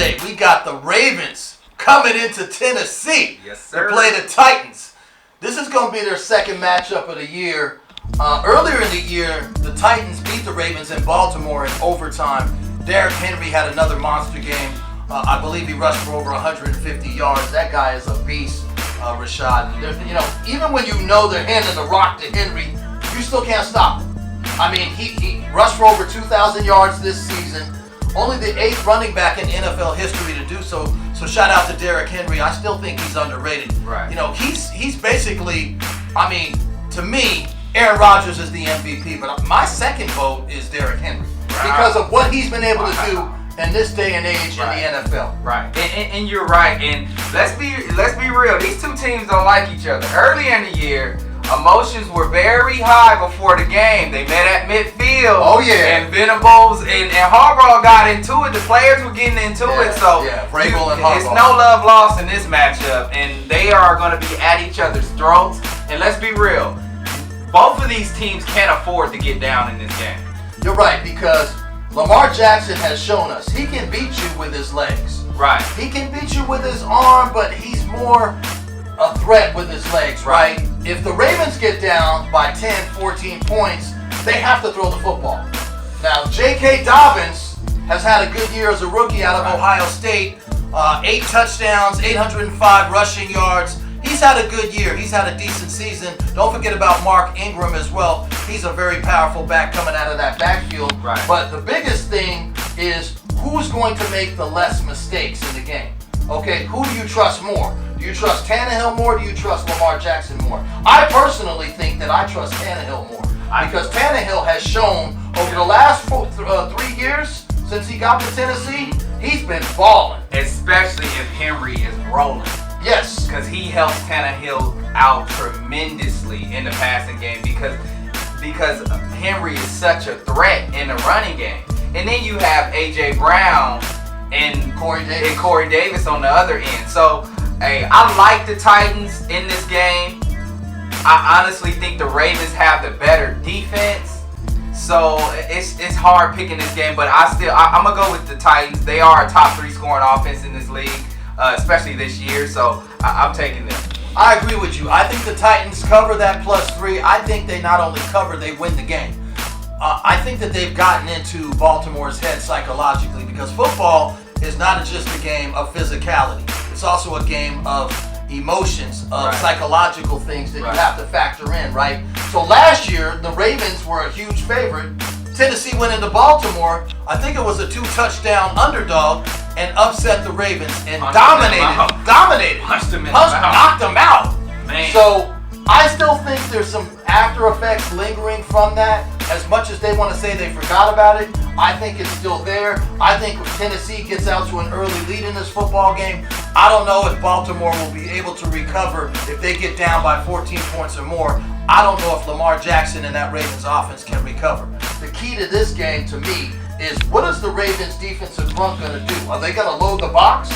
Sunday, we got the Ravens coming into Tennessee to play the Titans. This is going to be their second matchup of the year. Earlier in the year, the Titans beat the Ravens in Baltimore in overtime. Derrick Henry had another monster game. I believe he rushed for over 150 yards. That guy is a beast, Rashad. Even when you know they're handing the rock to Henry, you still can't stop him. I mean, he rushed for over 2,000 yards this season. Only the 8th running back in NFL history to do so. So shout out to Derrick Henry. I still think he's underrated. Right. He's basically, to me, Aaron Rodgers is the MVP. But my second vote is Derrick Henry because of what he's been able to do in this day and age in the NFL. Right. And you're right. And let's be real. These two teams don't like each other. Early in the year, emotions were very high before the game. They met at midfield. Oh, yeah. And Venables and Harbaugh got into it. The players were getting into it. So Vrabel and Harbaugh. It's no love lost in this matchup. And they are going to be at each other's throats. And let's be real. Both of these teams can't afford to get down in this game. You're right, because Lamar Jackson has shown us he can beat you with his legs. Right. He can beat you with his arm, but he's more a threat with his legs, right? If the Ravens get down by 10, 14 points, they have to throw the football. Now, J.K. Dobbins has had a good year as a rookie out of Ohio State. 8 touchdowns, 805 rushing yards. He's had a good year. He's had a decent season. Don't forget about Mark Ingram as well. He's a very powerful back coming out of that backfield. Right. But the biggest thing is who's going to make the less mistakes in the game. Okay, who do you trust more? Do you trust Tannehill more? Do you trust Lamar Jackson more? I personally think that I trust Tannehill more because Tannehill has shown over the last 3 years since he got to Tennessee, he's been balling. Especially if Henry is rolling. Yes. Because he helps Tannehill out tremendously in the passing game because Henry is such a threat in the running game. And then you have A.J. Brown and Corey Davis on the other end. So, hey, I like the Titans in this game. I honestly think the Ravens have the better defense. So it's hard picking this game, but I'm gonna go with the Titans. They are a top 3 scoring offense in this league, especially this year. So I'm taking them. I agree with you. I think the Titans cover that +3. I think they not only cover, they win the game. I think that they've gotten into Baltimore's head psychologically because football is not just a game of physicality. It's also a game of emotions, of psychological things that you have to factor in, right? So last year, the Ravens were a huge favorite. Tennessee went into Baltimore. I think it was a 2-touchdown underdog and upset the Ravens and dominated. Punched them in knocked them out. Man. So I still think there's some after effects lingering from that. As much as they want to say they forgot about it, I think it's still there. I think if Tennessee gets out to an early lead in this football game, I don't know if Baltimore will be able to recover if they get down by 14 points or more. I don't know if Lamar Jackson and that Ravens offense can recover. The key to this game, to me, is what is the Ravens defensive front going to do? Are they going to load the box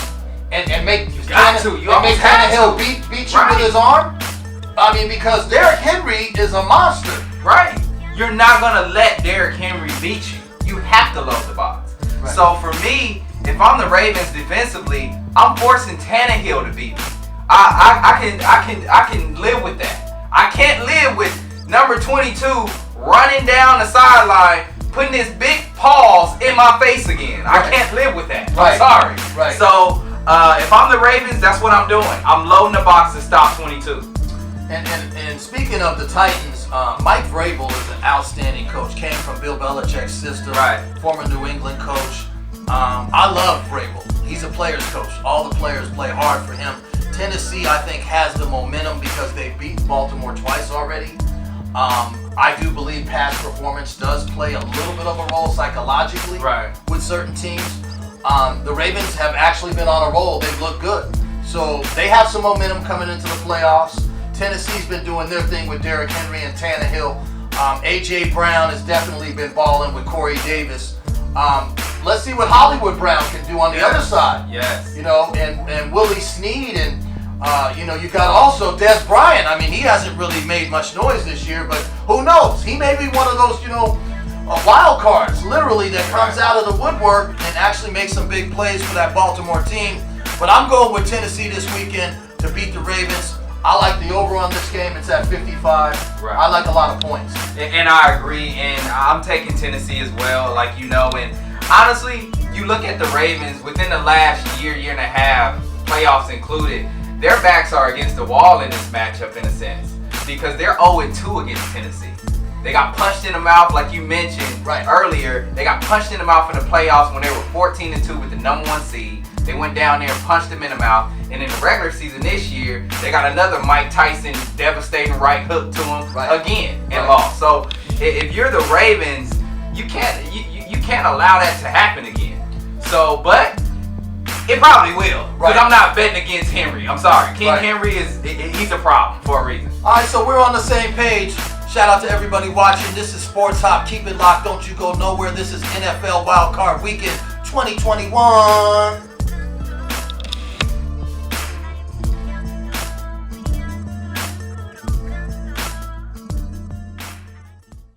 and make Tannehill beat you with his arm? I mean, because Derrick Henry is a monster. Right. You're not going to let Derrick Henry beat you. You have to load the box. Right. So for me, if I'm the Ravens defensively, I'm forcing Tannehill to beat me. I can live with that. I can't live with number 22 running down the sideline, putting his big paws in my face again. I can't live with that. I'm sorry. Right. So if I'm the Ravens, that's what I'm doing. I'm loading the box to stop 22. And speaking of the Titans, Mike Vrabel is an outstanding coach. Came from Bill Belichick's system. Right. Former New England coach. I love Vrabel. He's a player's coach. All the players play hard for him. Tennessee, I think, has the momentum because they beat Baltimore twice already. I do believe past performance does play a little bit of a role psychologically with certain teams. The Ravens have actually been on a roll. They've looked good. So they have some momentum coming into the playoffs. Tennessee's been doing their thing with Derrick Henry and Tannehill. A.J. Brown has definitely been balling with Corey Davis. Let's see what Hollywood Brown can do on the other side. Yes. And Willie Snead and you got also Des Bryant. I mean, he hasn't really made much noise this year, but who knows? He may be one of those, wild cards, literally, that comes out of the woodwork and actually makes some big plays for that Baltimore team. But I'm going with Tennessee this weekend to beat the Ravens. I like the over on this game. It's at 55. Right. I like a lot of points. And I agree, and I'm taking Tennessee as well, like you know. And honestly, you look at the Ravens within the last year and a half, playoffs included, their backs are against the wall in this matchup in a sense because they're 0-2 against Tennessee. They got punched in the mouth, like you mentioned earlier. They got punched in the mouth in the playoffs when they were 14-2 with the number 1 seed. They went down there and punched them in the mouth. And in the regular season this year, they got another Mike Tyson devastating right hook to him again and lost. So if you're the Ravens, you can't allow that to happen again. So, but it probably will. Because I'm not betting against Henry. I'm sorry. King Henry he's a problem for a reason. All right, so we're on the same page. Shout out to everybody watching. This is Sports Hop. Keep it locked. Don't you go nowhere. This is NFL Wild Card Weekend 2021.